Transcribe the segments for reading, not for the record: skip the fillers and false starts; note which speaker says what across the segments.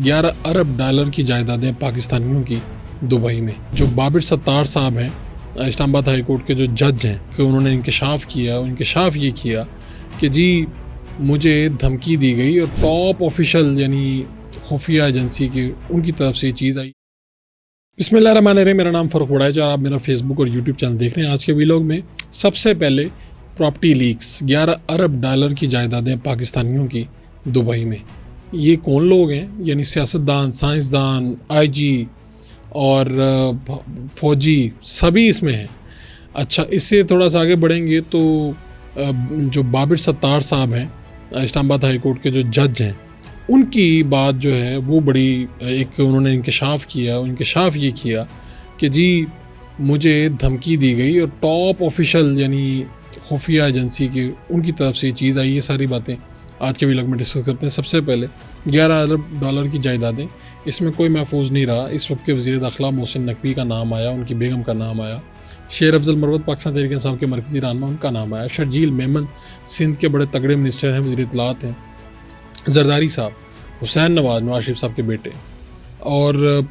Speaker 1: $11 अरब की जायदादें पाकिस्तानियों की दुबई में। जो बाबिर सत्तार साहब हैं, इस्लामाबाद हाई कोर्ट के जो जज हैं, कि उन्होंने इंकशाफ ये किया कि जी मुझे धमकी दी गई और टॉप ऑफिशियल यानी खुफिया एजेंसी की उनकी तरफ से ये चीज़ आई। बिस्मिल्लाहिर्रहमानिर्रहीम, मेरा नाम फ़रूक वड़ाइच और आप मेरा फेसबुक और यूट्यूब चैनल देख रहे हैं। आज के व्लॉग में सबसे पहले प्रॉपर्टी लीक्स, $11 अरब की जायदादें पाकिस्तानियों की दुबई में। ये कौन लोग हैं? यानी सियासतदान, साइंसदान, आईजी और फौजी सभी इसमें हैं। अच्छा, इससे थोड़ा सा आगे बढ़ेंगे तो जो बाबिर सत्तार साहब हैं, इस्लामाबाद हाई कोर्ट के जो जज हैं, उनकी बात जो है वो बड़ी एक उन्होंने इंकशाफ ये किया कि जी मुझे धमकी दी गई और टॉप ऑफिशियल यानी खुफिया एजेंसी की उनकी तरफ से ये चीज़ आई। ये सारी बातें आज के व्लॉग में डिस्कस करते हैं। सबसे पहले $11 अरब की जायदादें, इसमें कोई महफूज नहीं रहा। इस वक्त के वज़ीर दाखिला मोहसिन नकवी का नाम आया, उनकी बेगम का नाम आया, शेर अफजल मरवत पाकिस्तान तहरीक इंसाफ के मरकज़ी रहनुमा, उनका नाम आया, शर्जील मेमन सिंध के बड़े तगड़े मिनिस्टर हैं, वज़ीर इत्तलात हैं, जरदारी साहब, हुसैन नवाज शरीफ साहब के बेटे, और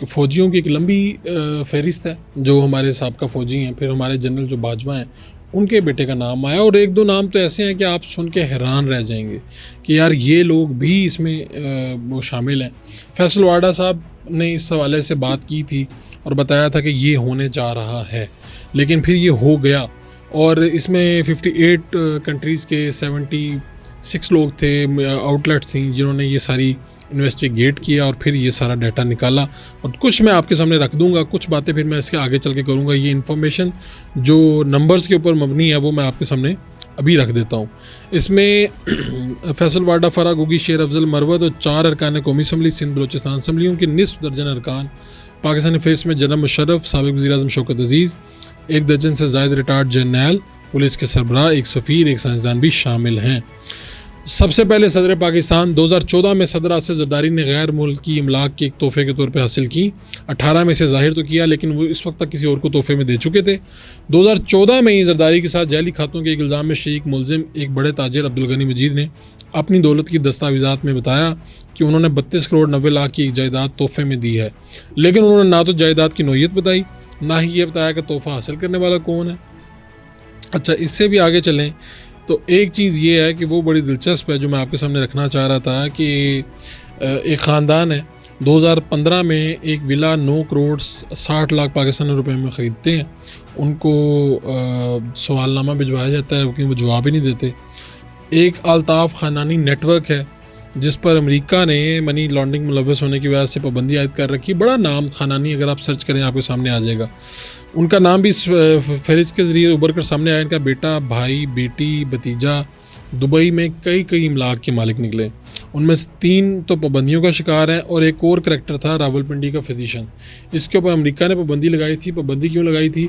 Speaker 1: फ़ौजियों की एक लंबी फहरिस्त है जो हमारे साहब फ़ौजी हैं। फिर हमारे जनरल जो बाजवा हैं, उनके बेटे का नाम आया, और एक दो नाम तो ऐसे हैं कि आप सुन के हैरान रह जाएंगे कि यार ये लोग भी इसमें वो शामिल हैं। फैसल वाडा साहब ने इस हवाले से बात की थी और बताया था कि ये होने जा रहा है, लेकिन फिर ये हो गया। और इसमें 58 कंट्रीज़ के 76 लोग थे, आउटलेट्स थी जिन्होंने ये सारी इन्वेस्टिगेट किया और फिर ये सारा डाटा निकाला। और कुछ मैं आपके सामने रख दूंगा, कुछ बातें फिर मैं इसके आगे चल के करूंगा। ये इन्फॉर्मेशन जो नंबर्स के ऊपर मबनी है वो मैं आपके सामने अभी रख देता हूँ। इसमें फैसल वाडा, फराग होगी, शेर अफजल मरवत और 4 अरकान कौमी असम्बली सिंध बलोचिस्तान असम्बलियों के निस्फ दर्जन अरकान, पाकिस्तानी फेस में जनरल मुशर्रफ, साबिक़ वज़ीर आज़म शौकत अज़ीज़, 1 दर्जन से ज़ायद रिटायर्ड जर्नैल, पुलिस के सरबराह, एक सफ़ीर, एक साइंसदान भी शामिल हैं। सबसे पहले सदर पाकिस्तान 2014 में सदर आसिफ जरदारी ने गैर मुल्की इमलाक के एक तोहफे के तौर पे हासिल की। 18 में से ज़ाहिर तो किया, लेकिन वो इस वक्त तक किसी और को तोहफे में दे चुके थे। 2014 में ही जरदारी के साथ जाली खातों के एक इल्ज़ाम में शरीक मुलजिम एक बड़े ताजिर अब्दुल गनी मजीद ने अपनी दौलत की दस्तावेज़ात में बताया कि उन्होंने 32 करोड़ 90 लाख की एक जायदाद तोहफे में दी है, लेकिन उन्होंने ना तो जायदाद की नोयत बताई, ना ही ये बताया कि तोहफ़ा हासिल करने वाला कौन है। अच्छा, इससे भी आगे चलें तो एक चीज़ ये है कि वो बड़ी दिलचस्प है जो मैं आपके सामने रखना चाह रहा था कि एक ख़ानदान है, 2015 में एक विला 9 करोड़ 60 लाख पाकिस्तानी रुपए में ख़रीदते हैं। उनको सवालनामा भिजवाया जाता है क्योंकि वो जवाब ही नहीं देते। एक अल्ताफ़ ख़ानदानी नेटवर्क है जिस पर अमेरिका ने मनी लॉन्ड्रिंग मुलव्वस होने की वजह से पाबंदी आयद कर रखी। बड़ा नाम ख़ानदानी, अगर आप सर्च करें आपके सामने आ जाएगा। उनका नाम भी इस फहरिस्त के ज़रिए उभर कर सामने आया। इनका बेटा, भाई, बेटी, भतीजा दुबई में कई इमलाक के मालिक निकले। उनमें से 3 तो पाबंदियों का शिकार हैं और एक और करैक्टर था रावलपिंडी का फिजिशियन। इसके ऊपर अमेरिका ने पाबंदी लगाई थी। पाबंदी क्यों लगाई थी?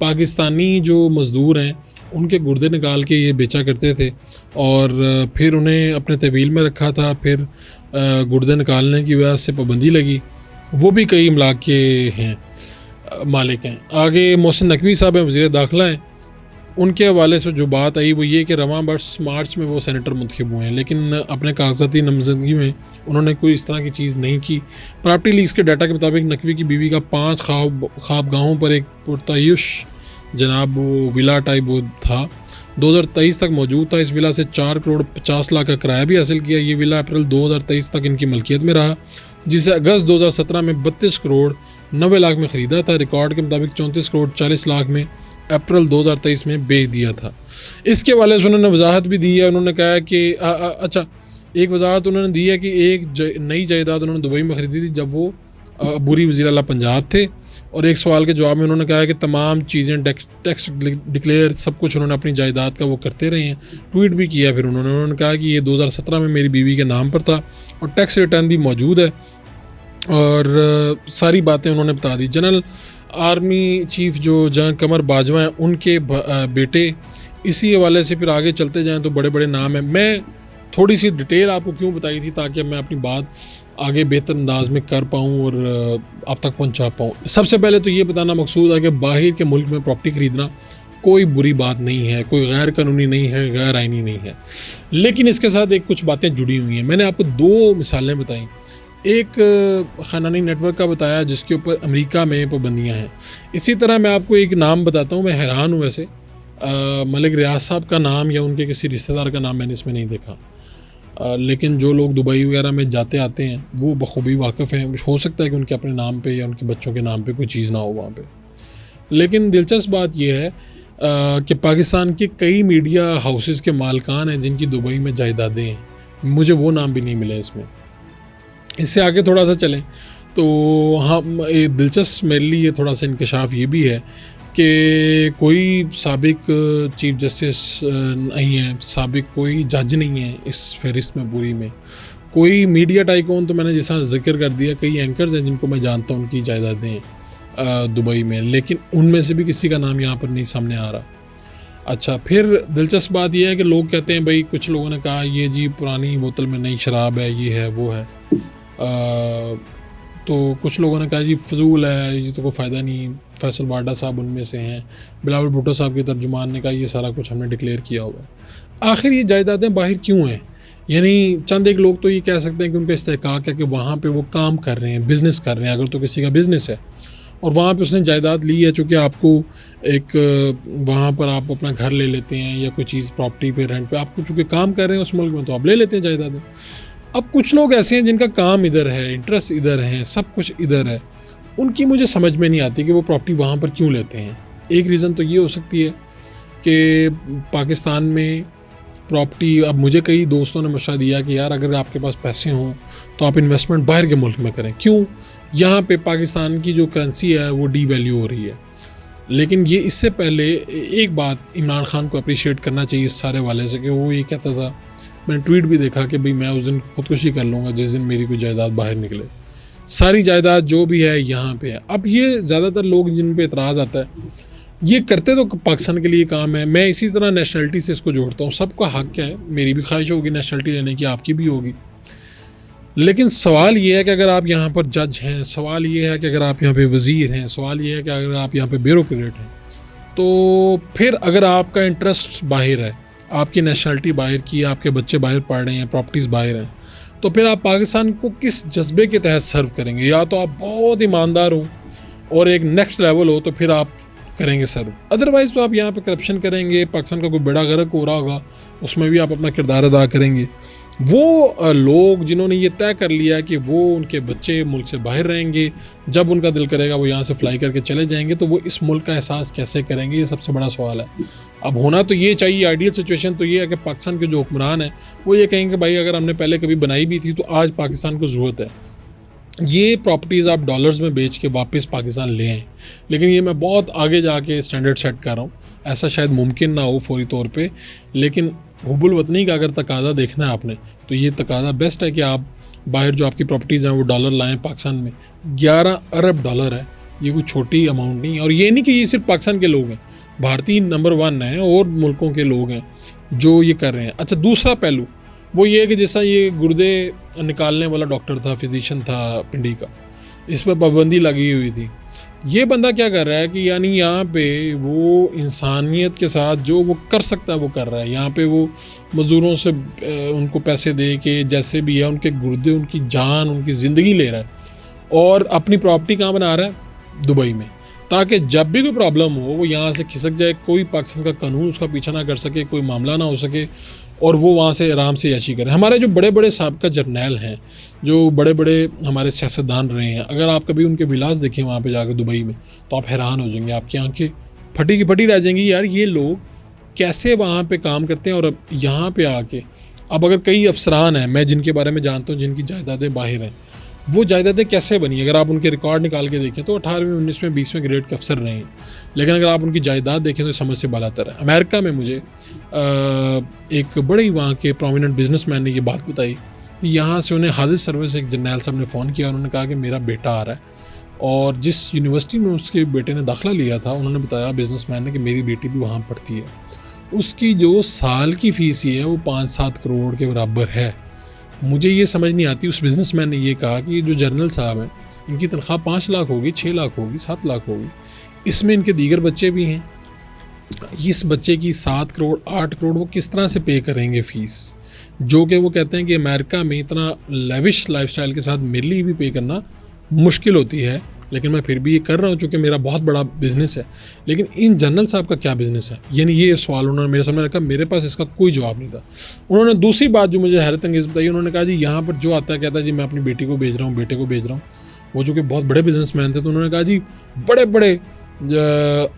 Speaker 1: पाकिस्तानी जो मज़दूर हैं उनके गुर्दे निकाल के ये बेचा करते थे और फिर उन्हें अपने तहवील में रखा था। फिर गुर्दे निकालने की वजह से पाबंदी लगी। वो भी कई इमलाक के हैं, मालिक हैं। आगे मोहसिन नकवी साहब हैं, वज़ीर दाखिला हैं। उनके हवाले से जो बात आई वो ये कि रवां वर्ष मार्च में वो सेनेटर मुंतखब हुए हैं, लेकिन अपने कागजाती नामजदगी में उन्होंने कोई इस तरह की चीज़ नहीं की। प्रॉपर्टी लीक्स के डाटा के मुताबिक नकवी की बीवी का 5 ख्वाबगाहों पर एक पुरतायुश जनाब वो विला टाइप वो था, 2023 तक मौजूद था। इस विला से 4 करोड़ 50 लाख का किराया भी हासिल किया। ये विला अप्रैल 2023 तक इनकी मलकियत में रहा, जिसे अगस्त 2017 में 32 करोड़ 90 लाख में ख़रीदा था। रिकॉर्ड के मुताबिक 34 करोड़ 40 लाख में अप्रैल 2023 में बेच दिया था। इसके वाले से उन्होंने वजाहत भी दी है। उन्होंने कहा कि अच्छा, एक वजाहत उन्होंने दी है कि एक नई जायदाद उन्होंने दुबई में ख़रीदी थी जब वो अबूरी वज़ीर आला पंजाब थे, और एक सवाल के जवाब में उन्होंने कहा कि तमाम चीज़ें टैक्स डिक्लेयर सब कुछ उन्होंने अपनी जायदाद का वो करते रहे हैं। ट्वीट भी किया फिर उन्होंने कहा कि ये 2017 में मेरी बीवी के नाम पर था और टैक्स रिटर्न भी मौजूद है, और सारी बातें उन्होंने बता दी। जनरल आर्मी चीफ जो जनरल कमर बाजवा हैं, उनके बेटे। इसी हवाले से फिर आगे चलते जाएँ तो बड़े बड़े नाम हैं। मैं थोड़ी सी डिटेल आपको क्यों बताई थी, ताकि मैं अपनी बात आगे बेहतर अंदाज में कर पाऊँ और आप तक पहुँचा पाऊँ। सबसे पहले तो ये बताना मकसूद है कि बाहर के मुल्क में प्रॉपर्टी ख़रीदना कोई बुरी बात नहीं है, कोई गैर कानूनी नहीं है, गैर आइनी नहीं है, लेकिन इसके साथ एक कुछ बातें जुड़ी हुई हैं। मैंने आपको 2 मिसालें बताई एक ख़ानदानी नेटवर्क का बताया जिसके ऊपर अमेरिका में पाबंदियाँ हैं। इसी तरह मैं आपको एक नाम बताता हूँ, मैं हैरान हूँ वैसे, मलिक रियाज साहब का नाम या उनके किसी रिश्तेदार का नाम मैंने इसमें नहीं देखा। लेकिन जो लोग दुबई वगैरह में जाते आते हैं वो बखूबी वाकिफ़ हैं। हो सकता है कि उनके अपने नाम पे या उनके बच्चों के नाम पे कोई चीज़ ना हो वहाँ पे। लेकिन दिलचस्प बात यह है कि पाकिस्तान के कई मीडिया हाउसेस के मालकान हैं जिनकी दुबई में जायदादें हैं, मुझे वो नाम भी नहीं मिले इसमें। इससे आगे थोड़ा सा चलें तो हाँ, दिलचस्प मेरे लिए थोड़ा सा इंकशाफ ये भी है कि कोई साबिक चीफ जस्टिस नहीं है, साबिक कोई जज नहीं है इस फहरिस्त में पूरी में। कोई मीडिया टाइकॉन तो मैंने जैसा जिक्र कर दिया, कई एंकर्स हैं जिनको मैं जानता हूँ, उनकी जायदादें हैं दुबई में, लेकिन उनमें से भी किसी का नाम यहाँ पर नहीं सामने आ रहा। अच्छा, फिर दिलचस्प बात यह है कि लोग कहते हैं भाई, कुछ लोगों ने कहा ये जी पुरानी बोतल में नई शराब है, ये है वो है, तो कुछ लोगों ने कहा जी फजूल है, ये तो कोई फ़ायदा नहीं। फैसल वाडा साहब उनमें से हैं, बिलावल भुट्टो साहब के तर्जुमान ने कहा ये सारा कुछ हमने डिक्लेयर किया हुआ है। आखिर ये जायदादें बाहर क्यों हैं? यानी चंद एक लोग तो ये कह सकते हैं कि उनका इस्तेहकाक है कि वहाँ पे वो काम कर रहे हैं, बिज़नेस कर रहे हैं। अगर तो किसी का बिज़नेस है और वहाँ पे उसने जायदाद ली है, चूँकि आपको एक वहाँ पर आप अपना घर ले लेते हैं या कोई चीज़ प्रॉपर्टी पे रेंट पे, आपको चूँकि काम कर रहे हैं उस मुल्क में, तो आप ले लेते हैं जायदादें। अब कुछ लोग ऐसे हैं जिनका काम इधर है, इंटरेस्ट इधर है, सब कुछ इधर है, उनकी मुझे समझ में नहीं आती कि वो प्रॉपर्टी वहाँ पर क्यों लेते हैं। एक रीज़न तो ये हो सकती है कि पाकिस्तान में प्रॉपर्टी, अब मुझे कई दोस्तों ने मशवरा दिया कि यार अगर आपके पास पैसे हों तो आप इन्वेस्टमेंट बाहर के मुल्क में करें। क्यों? यहाँ पे पाकिस्तान की जो करेंसी है वो डीवैल्यू हो रही है। लेकिन ये इससे पहले एक बात इमरान खान को अप्रिशिएट करना चाहिए इस सारे वाले से, कि वो ये कहता था, मैंने ट्वीट भी देखा कि भाई मैं उस दिन खुदकुशी कर लूँगा जिस दिन मेरी कोई जायदाद बाहर निकले, सारी जायदाद जो भी है यहाँ पे है। अब ये ज़्यादातर लोग जिन पे एतराज़ आता है, ये करते तो पाकिस्तान के लिए काम है। मैं इसी तरह नेशनलिटी से इसको जोड़ता हूँ, सबका हक है, मेरी भी ख्वाहिश होगी नेशनलिटी लेने की, आपकी भी होगी। लेकिन सवाल ये है कि अगर आप यहाँ पर जज हैं, सवाल ये है कि अगर आप यहाँ पे वज़ीर हैं, सवाल ये है कि अगर आप यहाँ पे ब्यूरोक्रेट हैं, तो फिर अगर आपका इंटरेस्ट बाहर है, आपकी नेशनलिटी बाहर की, आपके बच्चे बाहर पढ़ रहे हैं, प्रॉपर्टीज़ बाहर हैं, तो फिर आप पाकिस्तान को किस जज्बे के तहत सर्व करेंगे? या तो आप बहुत ईमानदार हो और एक नेक्स्ट लेवल हो तो फिर आप करेंगे सर्व, अदरवाइज़ तो आप यहाँ पे करप्शन करेंगे, पाकिस्तान का कोई बड़ा गर्क हो रहा होगा उसमें भी आप अपना किरदार अदा करेंगे। वो लोग जिन्होंने ये तय कर लिया कि वो उनके बच्चे मुल्क से बाहर रहेंगे, जब उनका दिल करेगा वो यहाँ से फ्लाई करके चले जाएंगे, तो वो इस मुल्क का एहसास कैसे करेंगे? ये सबसे बड़ा सवाल है। अब होना तो ये चाहिए, आइडियल सिचुएशन तो ये है कि पाकिस्तान के जो हुक्मरान हैं वो ये कहेंगे भाई अगर हमने पहले कभी बनाई भी थी तो आज पाकिस्तान को ज़रूरत है, ये प्रॉपर्टीज़ आप डॉलर्स में बेच के वापस पाकिस्तान ले आएँ। लेकिन ये मैं बहुत आगे जाके स्टैंडर्ड सेट कर रहा हूँ, ऐसा शायद मुमकिन ना हो फौरी तौर पे, लेकिन हुबुल वतनी का अगर तकाज़ा देखना है आपने, तो ये तकाज़ा बेस्ट है कि आप बाहर जो आपकी प्रॉपर्टीज़ हैं वो डॉलर लाएँ पाकिस्तान में। 11 अरब डॉलर है, ये कोई छोटी अमाउंट नहीं है। और ये नहीं कि ये सिर्फ पाकिस्तान के लोग हैं, भारतीय नंबर 1 हैं और मुल्कों के लोग हैं जो ये कर रहे हैं। अच्छा, दूसरा पहलू वो ये है कि जैसा ये गुर्दे निकालने वाला डॉक्टर था, फिजिशियन था पिंडी का, इस पर पाबंदी लगी हुई थी। ये बंदा क्या कर रहा है कि यानी यहाँ पे वो इंसानियत के साथ जो वो कर सकता है वो कर रहा है। यहाँ पे वो मज़दूरों से उनको पैसे दे के जैसे भी है उनके गुर्दे, उनकी जान, उनकी ज़िंदगी ले रहा है और अपनी प्रॉपर्टी कहाँ बना रहा है? दुबई में, ताकि जब भी कोई प्रॉब्लम हो वो यहाँ से खिसक जाए, कोई पाकिस्तान का कानून उसका पीछा ना कर सके, कोई मामला ना हो सके और वो वहाँ से आराम से याशी करें। हमारे जो बड़े बड़े साबिक़ा जर्नैल हैं, जो बड़े बड़े हमारे सियासतदान रहे हैं, अगर आप कभी उनके विलास देखें वहाँ पे जाकर दुबई में, तो आप हैरान हो जाएंगे, आपकी आंखें फटी की फटी रह जाएंगी, यार ये लोग कैसे वहाँ पे काम करते हैं। और अब यहाँ पे आके अब अगर कई अफसरान हैं मैं जिनके बारे में जानता हूँ जिनकी जायदादें बाहर हैं, वो जायदादें कैसे बनी? अगर आप उनके रिकॉर्ड निकाल के देखें तो 18वें 19वें 20वें ग्रेड के अफसर रहे हैं, लेकिन अगर आप उनकी जायदाद देखें तो समझ से बालातर है। अमेरिका में मुझे एक बड़े ही वहाँ के प्रोमिनेंट बिजनेसमैन ने ये बात बताई, यहाँ से उन्हें हाजिर सर्विस एक जर्नैल साहब ने फ़ोन किया, उन्होंने कहा कि मेरा बेटा आ रहा है, और जिस यूनिवर्सिटी में उसके बेटे ने दाखिला लिया था उन्होंने बताया बिजनेसमैन ने कि मेरी बेटी भी वहाँ पढ़ती है, उसकी जो साल की फ़ीस ही है वो 5-7 करोड़ के बराबर है। मुझे ये समझ नहीं आती। उस बिज़नेसमैन ने ये कहा कि जो जर्नल साहब हैं इनकी तनख्वाह 5 लाख होगी, 6 लाख होगी, 7 लाख होगी, इसमें इनके दीगर बच्चे भी हैं, इस बच्चे की 7 करोड़ 8 करोड़ वो किस तरह से पे करेंगे फ़ीस? जो कि वो कहते हैं कि अमेरिका में इतना लेविश लाइफस्टाइल के साथ मेरे लिए भी पे करना मुश्किल होती है, लेकिन मैं फिर भी ये कर रहा हूँ चूँकि मेरा बहुत बड़ा बिजनेस है। लेकिन इन जनरल साहब का क्या बिजनेस है, यानी ये सवाल उन्होंने मेरे सामने रखा, मेरे पास इसका कोई जवाब नहीं था। उन्होंने दूसरी बात जो मुझे हैरत अंगेज़ बताई, उन्होंने कहा जी यहाँ पर जो आता है कहता है जी मैं अपनी बेटी को भेज रहा हूँ, बेटे को भेज रहा हूँ। वो जो कि बहुत बड़े बिजनेसमैन थे, तो उन्होंने कहा जी बड़े बड़े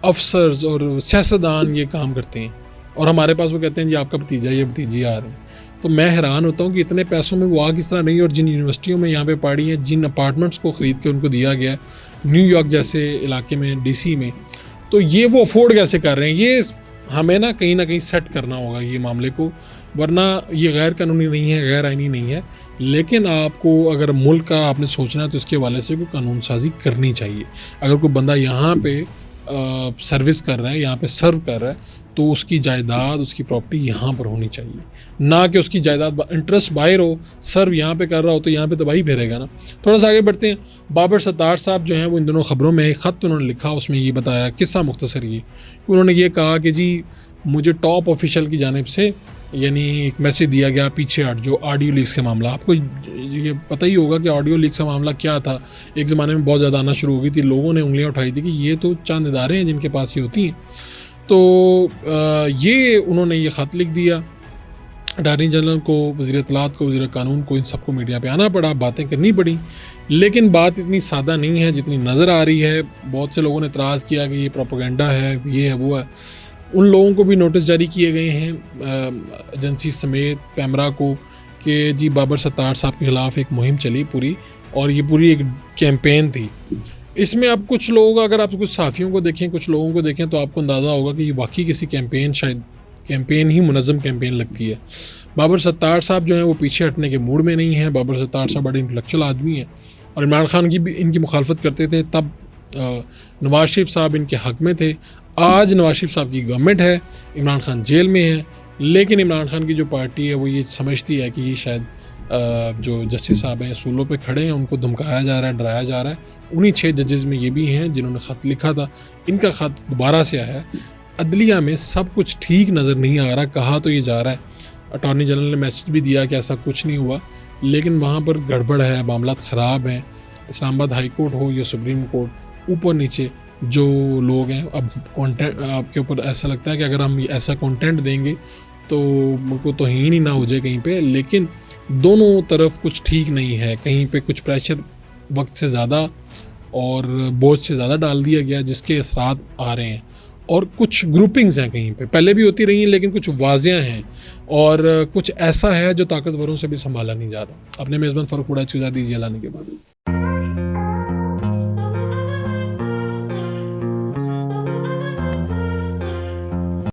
Speaker 1: अफसर्स और सियासतदान ये काम करते हैं, और हमारे पास वो कहते हैं जी आपका भतीजा या भतीजी आ रहे हैं। तो मैं हैरान होता हूँ कि इतने पैसों में वो आ किस तरह नहीं, और जिन यूनिवर्सिटियों में यहाँ पे पढ़ी हैं, जिन अपार्टमेंट्स को ख़रीद के उनको दिया गया है न्यूयॉर्क जैसे इलाके में, डीसी में, तो ये वो अफोर्ड कैसे कर रहे हैं। ये हमें ना कहीं सेट करना होगा ये मामले को, वरना ये गैर कानूनी नहीं है, गैर आइनी नहीं है। लेकिन आपको अगर मुल्क का आपने सोचना है तो इसके हवाले से कोई कानून साजी करनी चाहिए। अगर कोई बंदा यहाँ पे सर्विस कर रहा है, यहाँ पे सर्व कर रहा है, तो उसकी जायदाद, उसकी प्रॉपर्टी यहाँ पर होनी चाहिए, ना कि उसकी जायदाद इंटरेस्ट बाहर हो, सर्व यहाँ पे कर रहा हो तो यहाँ पे तबाही फेरेगा ना। थोड़ा सा आगे बढ़ते हैं। बाबर सत्तार साहब जो हैं वो इन दोनों ख़बरों में एक ख़त उन्होंने लिखा, उसमें ये बताया, किस्सा मुख्तसर ये, उन्होंने ये कहा कि जी मुझे टॉप ऑफिशियल की जानिब से यानी एक मैसेज दिया गया पीछे हट, जो ऑडियो लीक्स का मामला, आपको ये पता ही होगा कि ऑडियो लीक्स का मामला क्या था। एक ज़माने में बहुत ज़्यादा आना शुरू हो गई थी, लोगों ने उंगलियां उठाई थी कि ये तो चंद इदारे हैं जिनके पास ये होती हैं। तो ये उन्होंने ये ख़त लिख दिया अटारनी जनरल को, वज़ीर इत्तलात को, वज़ीर कानून को, इन सबको मीडिया पे आना पड़ा, बातें करनी पड़ी। लेकिन बात इतनी सादा नहीं है जितनी नज़र आ रही है। बहुत से लोगों ने एतराज़ किया कि ये प्रोपेगेंडा है, ये है, वो है। उन लोगों को भी नोटिस जारी किए गए हैं एजेंसी समेत, पैमरा को, कि जी बाबर सत्तार साहब के ख़िलाफ़ एक मुहिम चली पूरी, और ये पूरी एक कैंपेन थी। इसमें अब कुछ लोग, अगर आप कुछ सहाफ़ियों को देखें, कुछ लोगों को देखें, तो आपको अंदाज़ा होगा कि ये वाकई किसी कैंपेन, शायद कैंपेन ही, मुनज़्ज़म कैंपेन लगती है। बाबर सत्तार साहब जो हैं वो पीछे हटने के मूड में नहीं हैं। बाबर सत्तार साहब बड़े इंटेलेक्चुअल आदमी हैं, और इमरान खान की भी इनकी मुखालफत करते थे, तब नवाज शरीफ साहब इनके हक़ में थे। आज नवाज शरीफ साहब की गवर्नमेंट है, इमरान खान जेल में है, लेकिन इमरान खान की जो पार्टी है वो ये समझती है कि ये शायद जो जस्टिस साहब हैं सूलों पे खड़े हैं, उनको धमकाया जा रहा है, डराया जा रहा है। उन्हीं 6 जजेस में ये भी हैं जिन्होंने ख़त लिखा था, इनका ख़त दोबारा से आया है। अदलिया में सब कुछ ठीक नज़र नहीं आ रहा, कहा तो ये जा रहा है, अटॉर्नी जनरल ने मैसेज भी दिया कि ऐसा कुछ नहीं हुआ, लेकिन वहाँ पर गड़बड़ है, मामला ख़राब हैं। इस्लामाबाद हाई कोर्ट हो या सुप्रीम कोर्ट, ऊपर नीचे जो लोग हैं, अब कंटेंट आपके ऊपर ऐसा लगता है कि अगर हम ऐसा कंटेंट देंगे तो मुझको तौहीन ही ना हो जाए कहीं पे, लेकिन दोनों तरफ कुछ ठीक नहीं है। कहीं पे कुछ प्रेशर वक्त से ज़्यादा और बोझ से ज़्यादा डाल दिया गया, जिसके असरात आ रहे हैं, और कुछ ग्रुपिंग्स हैं कहीं पे, पहले भी होती रही हैं, लेकिन कुछ वाज़िया हैं, और कुछ ऐसा है जो ताकतवरों से भी संभाला नहीं जा रहा। अपने मेज़बान फ़ारूक वड़ैच को इजाज़त दीजिए, लाने के बाद।